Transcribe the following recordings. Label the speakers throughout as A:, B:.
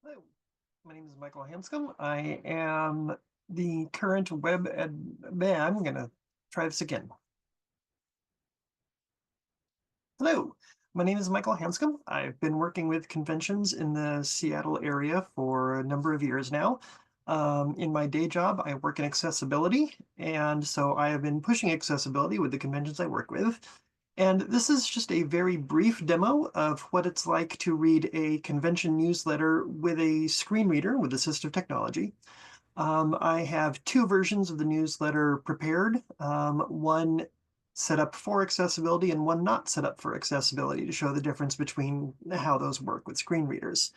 A: Hello, my name is Michael Hanscom. I am the current web I'm going to try this again. Hello, my name is Michael Hanscom. I've been working with conventions in the Seattle area for a number of years now. In my day job, I work in accessibility, and so I have been pushing accessibility with the conventions I work with. And this is just a very brief demo of what it's like to read a convention newsletter with a screen reader with assistive technology. I have two versions of the newsletter prepared, one set up for accessibility and one not set up for accessibility to show the difference between how those work with screen readers.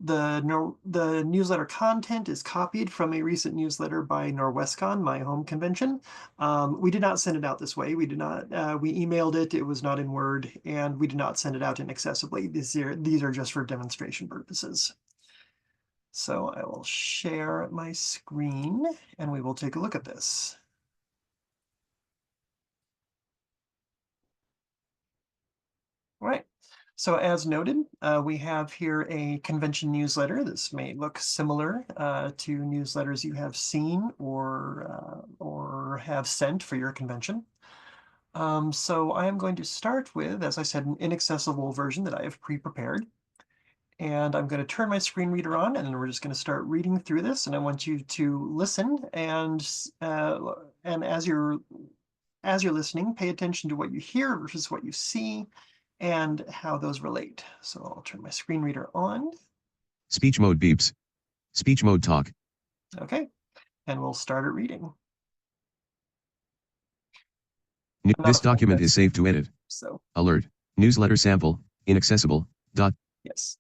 A: The newsletter content is copied from a recent newsletter by Norwescon, my home convention. We did not send it out this way. We emailed it. It was not in Word, and we did not send it out inaccessibly. These are just for demonstration purposes. So I will share my screen and we will take a look at this. All right. So as noted, we have here a convention newsletter. This may look similar to newsletters you have seen or have sent for your convention. So I am going to start with, as I said, an inaccessible version that I have pre-prepared. And I'm going to turn my screen reader on, and then we're just going to start reading through this. And I want you to listen, and as you're listening, pay attention to what you hear versus what you see, and how those relate. So I'll turn my screen reader on.
B: Speech mode beeps. Speech mode talk.
A: Okay, and we'll start it reading.
B: This document is safe to edit.
A: So
B: alert. Newsletter sample inaccessible.
A: Yes.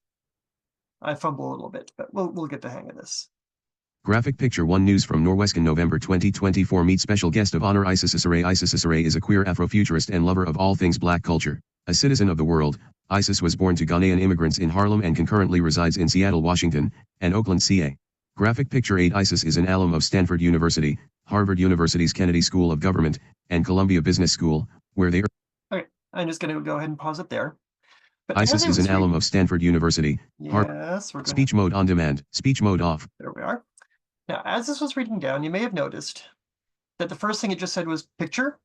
A: I fumble a little bit, but we'll get the hang of this.
B: Graphic picture 1 news from Norwescon November 2024. Meet special guest of honor Isis Issare. Isis Issare is a queer Afrofuturist and lover of all things black culture. A citizen of the world, Isis was born to Ghanaian immigrants in Harlem and concurrently resides in Seattle, Washington, and Oakland, CA. Graphic picture 8. Isis is an alum of Stanford University, Harvard University's Kennedy School of Government, and Columbia Business School, where they are.
A: Okay, I'm just going to go ahead and pause it there.
B: But Isis is an alum of Stanford University.
A: Yes, we're going
B: Speech mode on demand. Speech mode off.
A: There we are. Now, as this was reading down, you may have noticed that the first thing it just said was picture.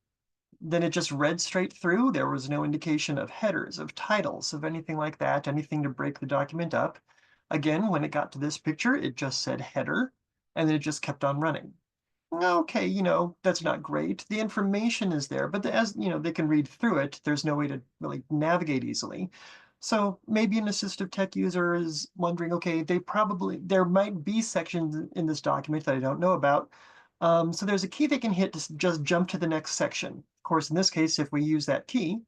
A: Then it just read straight through. There was no indication of headers, of titles, of anything like that, anything to break the document up. Again, when it got to this picture, it just said header, and then it just kept on running. Okay, that's not great. The information is there, but as they can read through it, there's no way to really navigate easily. So maybe an assistive tech user is wondering, okay, there might be sections in this document that I don't know about. So there's a key they can hit to just jump to the next section. Of course, in this case, if we use that key,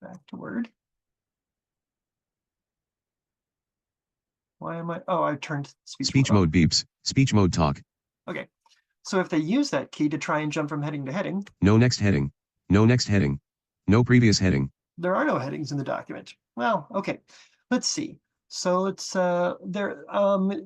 A: back to Word. Why am I? Oh, I turned
B: speech mode beeps. Speech mode talk.
A: Okay. So if they use that key to try and jump from heading to heading.
B: No next heading. No next heading. No previous heading.
A: There are no headings in the document. Well, okay. Let's see. So it's they're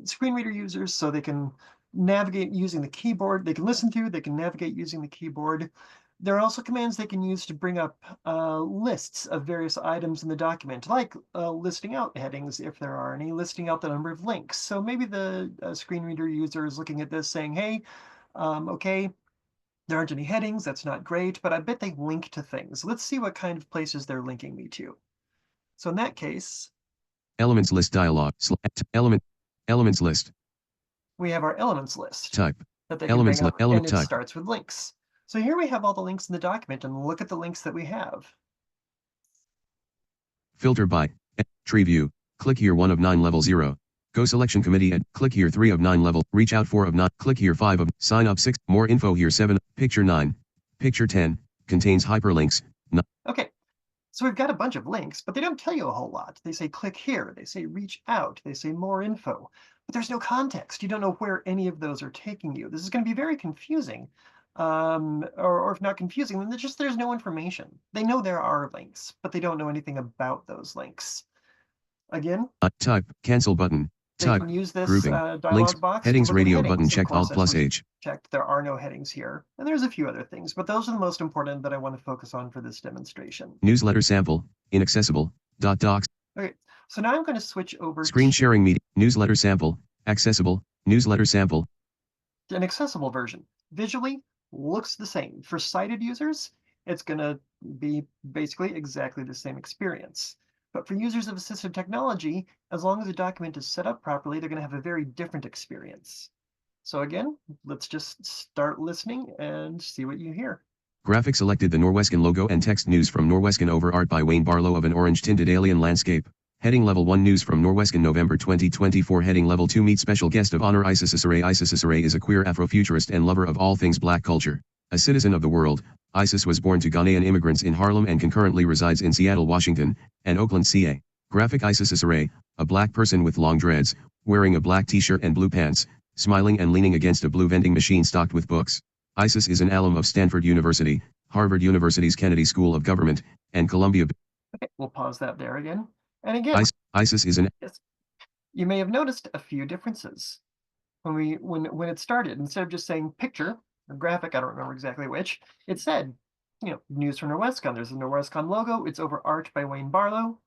A: screen reader users, so they can navigate using the keyboard. They can listen through, they can navigate using the keyboard. There are also commands they can use to bring up lists of various items in the document, like listing out headings if there are any, listing out the number of links. So maybe the screen reader user is looking at this saying, hey, okay, there aren't any headings, that's not great, but I bet they link to things. Let's see what kind of places they're linking me to. So in that case,
B: elements list dialog, elements list.
A: We have our elements list.
B: Type.
A: That they elements can bring up, and it type. Starts with links. So here we have all the links in the document, and look at the links that we have.
B: Filter by tree view. Click here 1 of 9 level 0. Go selection committee click here 3 of 9 level, reach out 4 of 9, click here 5 of, sign up 6, more info here 7, picture 9, picture 10, contains hyperlinks. Okay, so we've got a bunch of links, but they don't tell you a whole lot. They say click here, they say reach out, they say more info, but there's no context. You don't know where any of those are taking you. This is going to be very confusing, or if not confusing, then there's no information. They know there are links, but they don't know anything about those links. Again, type, cancel button. Type,
A: can use this
B: grouping,
A: dialog
B: links,
A: box.
B: headings radio button checked Alt plus H.
A: Checked, there are no headings here. And there's a few other things, but those are the most important that I want to focus on for this demonstration.
B: Newsletter sample, inaccessible, docs.
A: Okay, so now I'm going to switch over
B: Screen
A: to
B: sharing media. Newsletter sample. Accessible. Newsletter sample.
A: an accessible version. Visually, looks the same. For sighted users, it's going to be basically exactly the same experience. But for users of assistive technology, as long as the document is set up properly, they're going to have a very different experience. So again, let's just start listening and see what you hear.
B: Graphic selected the Norwescon logo and text news from Norwescon over art by Wayne Barlow of an orange-tinted alien landscape. Heading Level 1 News from Norwescon November 2024. Heading Level 2 Meet Special Guest of Honor Isis Issare. Isis Issare is a queer Afrofuturist and lover of all things black culture. A citizen of the world, Isis was born to Ghanaian immigrants in Harlem and concurrently resides in Seattle, Washington, and Oakland, CA. Graphic Isis Issare, a black person with long dreads, wearing a black t-shirt and blue pants, smiling and leaning against a blue vending machine stocked with books. Isis is an alum of Stanford University, Harvard University's Kennedy School of Government, and Columbia.
A: Okay, we'll pause that there again. And again,
B: Isis is an
A: yes, you may have noticed a few differences. When it started, instead of just saying picture or graphic, I don't remember exactly which, it said, news from Norwescon. There's a Norwescon logo. It's over art by Wayne Barlow.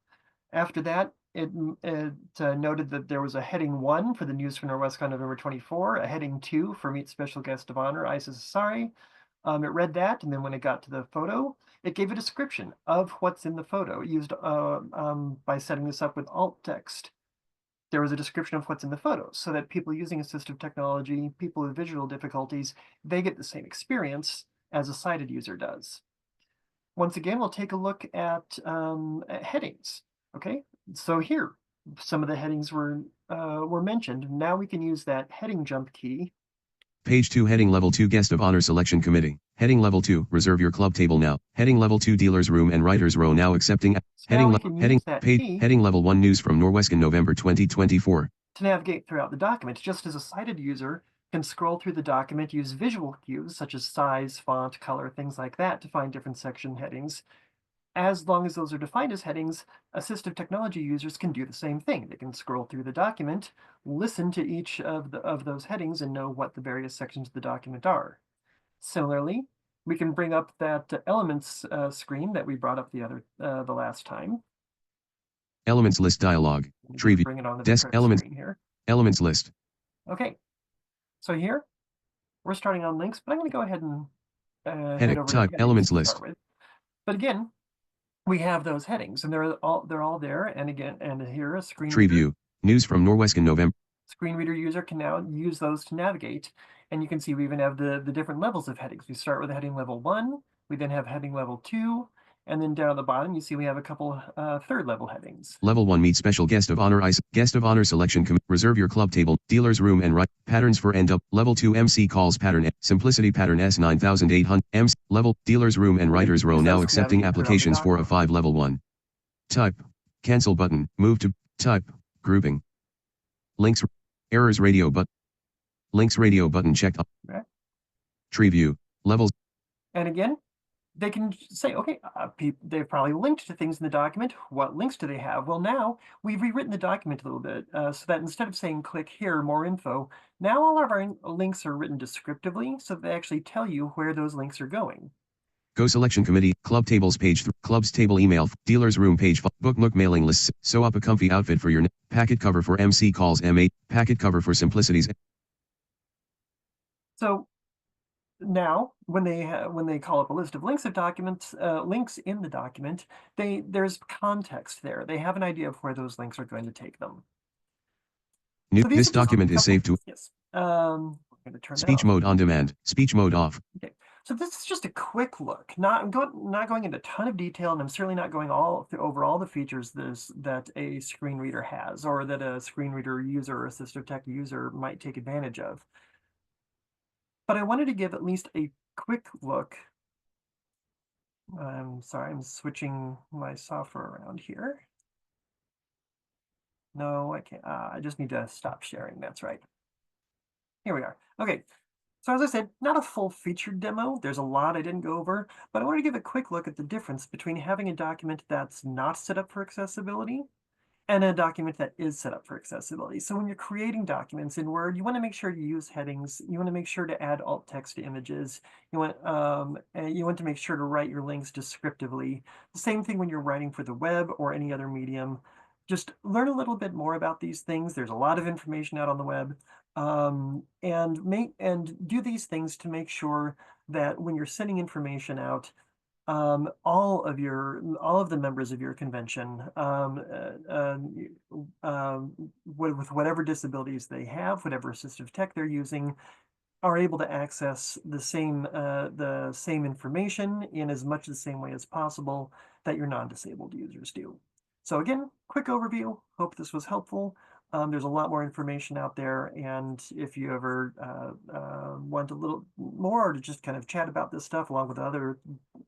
A: After that, it noted that there was a heading 1 for the news from Norwescon November 24, a heading 2 for Meet Special Guest of Honor, Isis Issare. It read that, and then when it got to the photo, it gave a description of what's in the photo. It used by setting this up with alt text. There was a description of what's in the photo so that people using assistive technology, people with visual difficulties, they get the same experience as a sighted user does. Once again, we'll take a look at headings. Okay, so here, some of the headings were mentioned. Now we can use that heading jump key.
B: Page 2 Heading Level 2 Guest of Honor Selection Committee. Heading Level 2 Reserve your club table now. Heading Level 2 Dealer's Room and Writer's Row now accepting.
A: So
B: heading
A: now we can use that key
B: Heading Level 1 News from Norwescon November 2024.
A: to navigate throughout the document, just as a sighted user can scroll through the document, use visual cues such as size, font, color, things like that to find different section headings. As long as those are defined as headings, assistive technology users can do the same thing. They can scroll through the document, listen to each of those headings, and know what the various sections of the document are. Similarly, we can bring up that elements screen that we brought up the last time.
B: Elements list dialog. Tree view.
A: Bring it on the
B: Desk elements.
A: screen here.
B: Elements list.
A: Okay. So here, we're starting on links, but I'm going to go ahead and
B: Heading type elements list.
A: But again, we have those headings, and they're all there. And again, and here a screen
B: Tree
A: reader.
B: view. News from Norwescon November.
A: Screen reader user can now use those to navigate, and you can see we even have the different levels of headings. We start with heading level 1, we then have heading level 2, and then down at the bottom you see we have a couple third level headings.
B: Level 1 Meet Special Guest of Honor Guest of Honor Selection Reserve your club table. Dealer's Room and Write. Patterns for end up. Level 2 MC Calls Pattern. Simplicity Pattern S9800. MC. Level. Dealer's Room and Writer's Row now accepting applications for a 5 Level 1. Type. Cancel button. Move to. Type. Grouping. Links. Errors radio button. Links radio button checked.
A: Okay.
B: Tree view. Levels.
A: And again, they can say, okay, they've probably linked to things in the document. What links do they have? Well, now we've rewritten the document a little bit so that instead of saying click here, more info, now all of our links are written descriptively so that they actually tell you where those links are going.
B: Go Selection Committee, Club Tables page 3, Clubs Table email, Dealer's Room page 5, Book Nook mailing lists, sew up a comfy outfit for your packet cover for MC Calls M8, packet cover for Simplicities.
A: So now, when they call up a list of links of documents, links in the document, there's context there. They have an idea of where those links are going to take them.
B: So this document is saved to.
A: Yes. I'm going to turn
B: speech mode on demand. Speech mode off.
A: Okay. So this is just a quick look, not going into a ton of detail, and I'm certainly not going over all the features that a screen reader has, or that a screen reader user or assistive tech user might take advantage of. But I wanted to give at least a quick look. I'm sorry, I'm switching my software around here. No, I can't. I just need to stop sharing. That's right. Here we are. Okay. So as I said, not a full featured demo. There's a lot I didn't go over, but I want to give a quick look at the difference between having a document that's not set up for accessibility and a document that is set up for accessibility. So when you're creating documents in Word, you want to make sure to use headings. You want to make sure to add alt text to images. You want to make sure to write your links descriptively. The same thing when you're writing for the web or any other medium. just learn a little bit more about these things. There's a lot of information out on the web, and do these things to make sure that when you're sending information out, all of the members of your convention, with whatever disabilities they have, whatever assistive tech they're using, are able to access the same information in as much the same way as possible that your non-disabled users do. So again, quick overview. Hope this was helpful. There's a lot more information out there, and if you ever want a little more, or to just kind of chat about this stuff along with other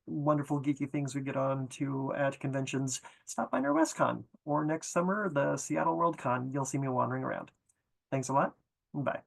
A: wonderful geeky things we get on to at conventions, stop by Norwescon, or next summer the Seattle World Con. You'll see me wandering around. Thanks a lot. Bye.